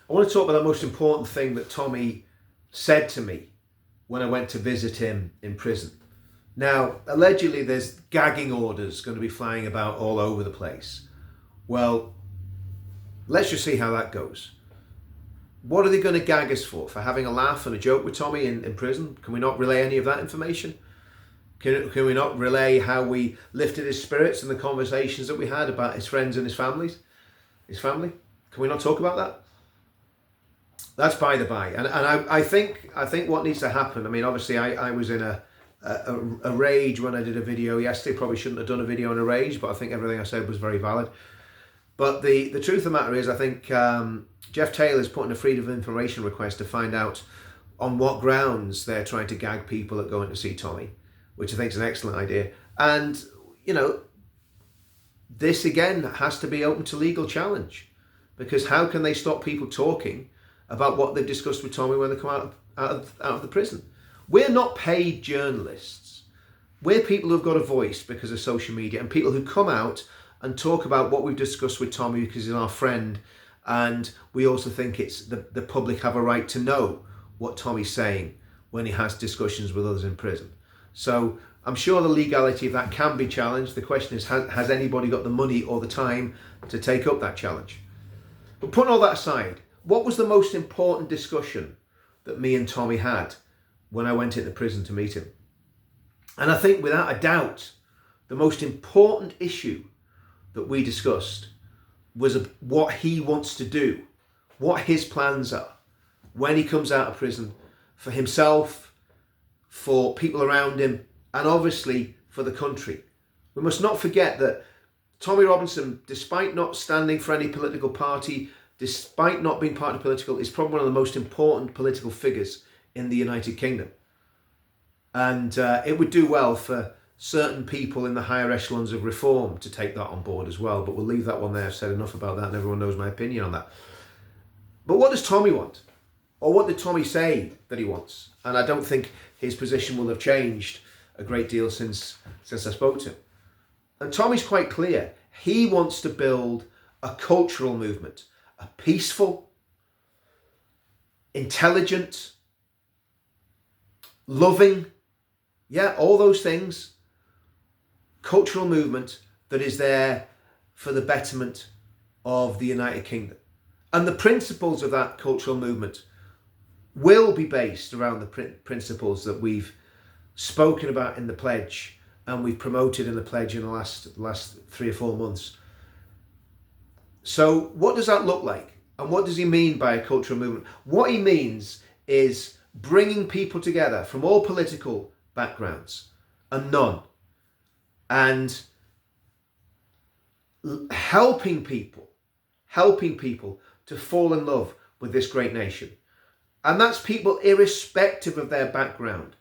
I want to talk about the most important thing that Tommy said to me when I went to visit him in prison. Now, allegedly there's gagging orders going to be flying about all over the place. Well, let's just see how that goes. What are they going to gag us for? For having a laugh and a joke with Tommy in prison? Can we not relay any of that information? Can we not relay how we lifted his spirits and the conversations that we had about his friends and his family? Can we not talk about that? That's by the by. And I think what needs to happen, I mean, obviously I was in a rage when I did a video yesterday. Probably shouldn't have done a video in a rage, but I think everything I said was very valid. But the truth of the matter is, I think Jeff Taylor's put in a freedom of information request to find out on what grounds they're trying to gag people that go in to see Tommy, which I think is an excellent idea. And, you know, this again has to be open to legal challenge, because how can they stop people talking about what they've discussed with Tommy when they come out of the prison? We're not paid journalists. We're people who've got a voice because of social media, and people who come out and talk about what we've discussed with Tommy because he's our friend, and we also think it's the public have a right to know what Tommy's saying when he has discussions with others in prison. So I'm sure the legality of that can be challenged. The question is, has anybody got the money or the time to take up that challenge? But putting all that aside, what was the most important discussion that me and Tommy had when I went into prison to meet him? And I think without a doubt, the most important issue that we discussed was what he wants to do, what his plans are when he comes out of prison, for himself, for people around him, and obviously for the country. We must not forget that Tommy Robinson, despite not standing for any political party, despite not being party political, is probably one of the most important political figures in the United Kingdom. And it would do well for certain people in the higher echelons of reform to take that on board as well. But we'll leave that one there. I've said enough about that and everyone knows my opinion on that. But what does Tommy want? Or what did Tommy say that he wants? And I don't think his position will have changed a great deal since I spoke to him. And Tommy's quite clear. He wants to build a cultural movement, a peaceful, intelligent, loving, all those things, cultural movement that is there for the betterment of the United Kingdom. And the principles of that cultural movement will be based around the principles that we've spoken about in the pledge and we've promoted in the pledge in the last 3 or 4 months. So what does that look like? And what does he mean by a cultural movement? What he means is bringing people together from all political backgrounds and none, and helping people to fall in love with this great nation. And that's people irrespective of their background.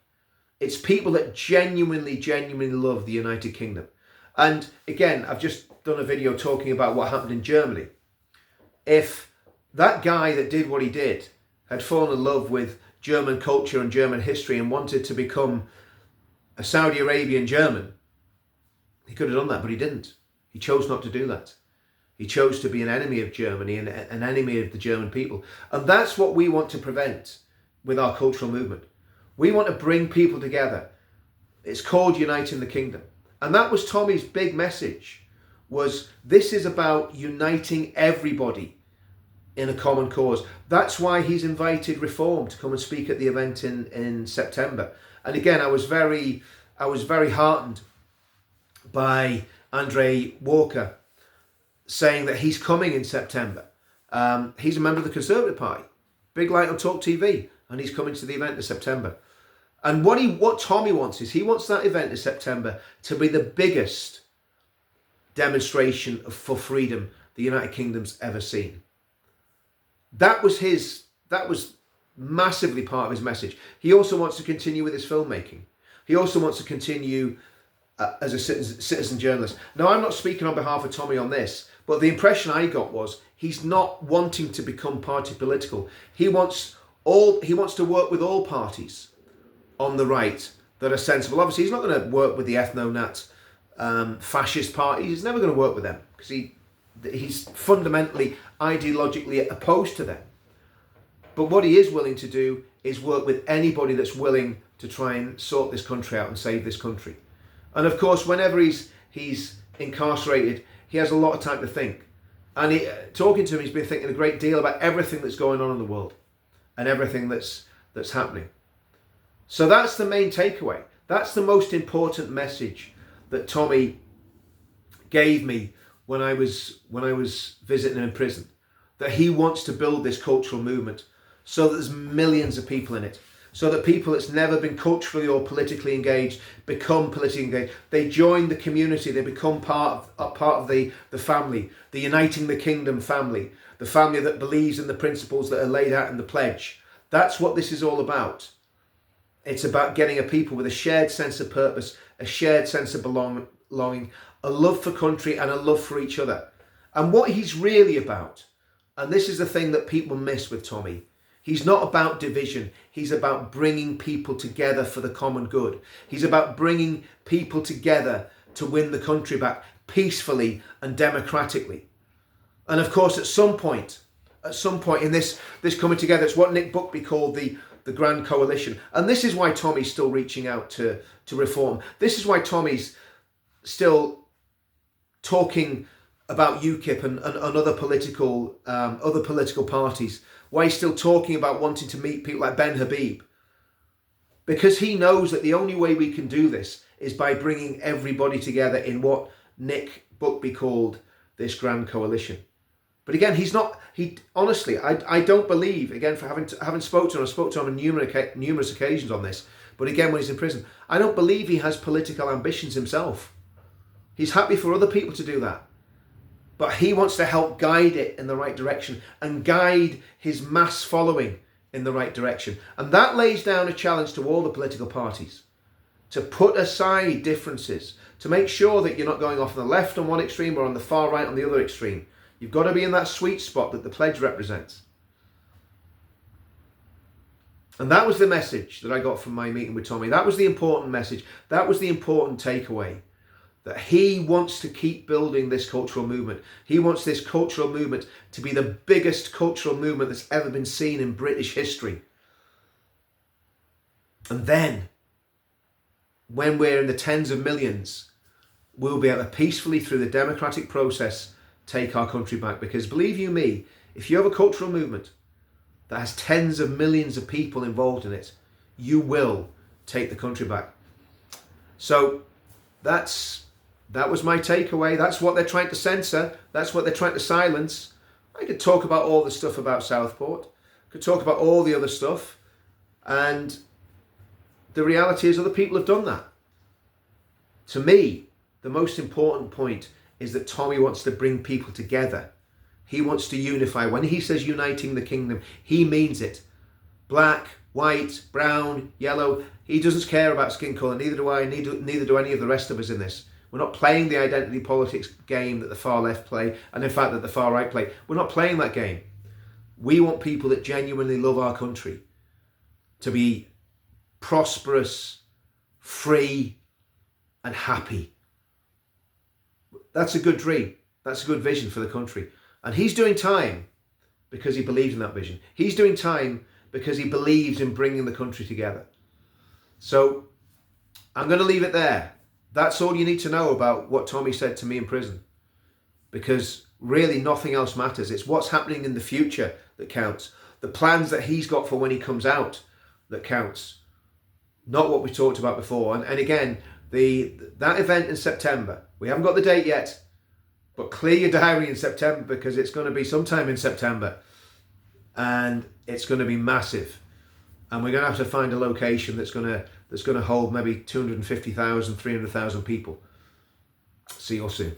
It's people that genuinely love the United Kingdom. And again, I've just done a video talking about what happened in Germany. If that guy that did what he did had fallen in love with German culture and German history and wanted to become a Saudi Arabian German, he could have done that, but he didn't. He chose not to do that. He chose to be an enemy of Germany and an enemy of the German people. And that's what we want to prevent with our cultural movement. We want to bring people together. It's called Uniting the Kingdom. And that was Tommy's big message, was this is about uniting everybody in a common cause. That's why he's invited Reform to come and speak at the event in September. And again, I was very heartened by Andre Walker saying that he's coming in September. He's a member of the Conservative Party, big light on Talk TV, and he's coming to the event in September. And what Tommy wants is, he wants that event in September to be the biggest demonstration for freedom the United Kingdom's ever seen. That was massively part of his message. He also wants to continue with his filmmaking. He also wants to continue as a citizen journalist. Now, I'm not speaking on behalf of Tommy on this, but the impression I got was he's not wanting to become party political. He wants to work with all parties on the right that are sensible. Obviously, he's not going to work with the ethno-nat fascist parties. He's never going to work with them because he's fundamentally, ideologically opposed to them. But what he is willing to do is work with anybody that's willing to try and sort this country out and save this country. And of course, whenever he's incarcerated, he has a lot of time to think. And talking to him, he's been thinking a great deal about everything that's going on in the world and everything that's happening. So that's the main takeaway. That's the most important message that Tommy gave me when I was visiting him in prison. That he wants to build this cultural movement so that there's millions of people in it. So that people that's never been culturally or politically engaged become politically engaged. They join the community. They become part of the family, the Uniting the Kingdom family, the family that believes in the principles that are laid out in the pledge. That's what this is all about. It's about getting a people with a shared sense of purpose, a shared sense of belonging, a love for country and a love for each other. And what he's really about, and this is the thing that people miss with Tommy, he's not about division. He's about bringing people together for the common good. He's about bringing people together to win the country back peacefully and democratically. And of course, at some point in this coming together, it's what Nick Buckby called the Grand Coalition. And this is why Tommy's still reaching out to reform. This is why Tommy's still talking about UKIP and other political parties. Why he's still talking about wanting to meet people like Ben Habib. Because he knows that the only way we can do this is by bringing everybody together in what Nick Buckby called this Grand Coalition. But again, honestly, I don't believe, again, for having spoken to him, I spoke to him on numerous occasions on this, but again, when he's in prison, I don't believe he has political ambitions himself. He's happy for other people to do that. But he wants to help guide it in the right direction and guide his mass following in the right direction. And that lays down a challenge to all the political parties to put aside differences, to make sure that you're not going off on the left on one extreme or on the far right on the other extreme. You've got to be in that sweet spot that the pledge represents. And that was the message that I got from my meeting with Tommy. That was the important message. That was the important takeaway. That he wants to keep building this cultural movement. He wants this cultural movement to be the biggest cultural movement that's ever been seen in British history. And then, when we're in the tens of millions, we'll be able to peacefully, through the democratic process, take our country back. Because believe you me, if you have a cultural movement that has tens of millions of people involved in it, you will take the country back. So that was my takeaway. That's what they're trying to censor. That's what they're trying to silence. I could talk about all the stuff about Southport. I could talk about all the other stuff. And the reality is other people have done that. To me, the most important point is that Tommy wants to bring people together. He wants to unify. When he says uniting the kingdom, he means it. Black, white, brown, yellow. He doesn't care about skin colour. Neither do I. Neither do any of the rest of us in this. We're not playing the identity politics game that the far left play, and in fact that the far right play. We're not playing that game. We want people that genuinely love our country to be prosperous, free, and happy. That's a good dream. That's a good vision for the country. And he's doing time because he believes in that vision. He's doing time because he believes in bringing the country together. So I'm going to leave it there. That's all you need to know about what Tommy said to me in prison. Because really nothing else matters. It's what's happening in the future that counts. The plans that he's got for when he comes out that counts. Not what we talked about before. And again, that event in September, we haven't got the date yet, but clear your diary in September because it's going to be sometime in September. And it's going to be massive. And we're going to have to find a location that's going to hold maybe 250,000, 300,000 people. See you all soon.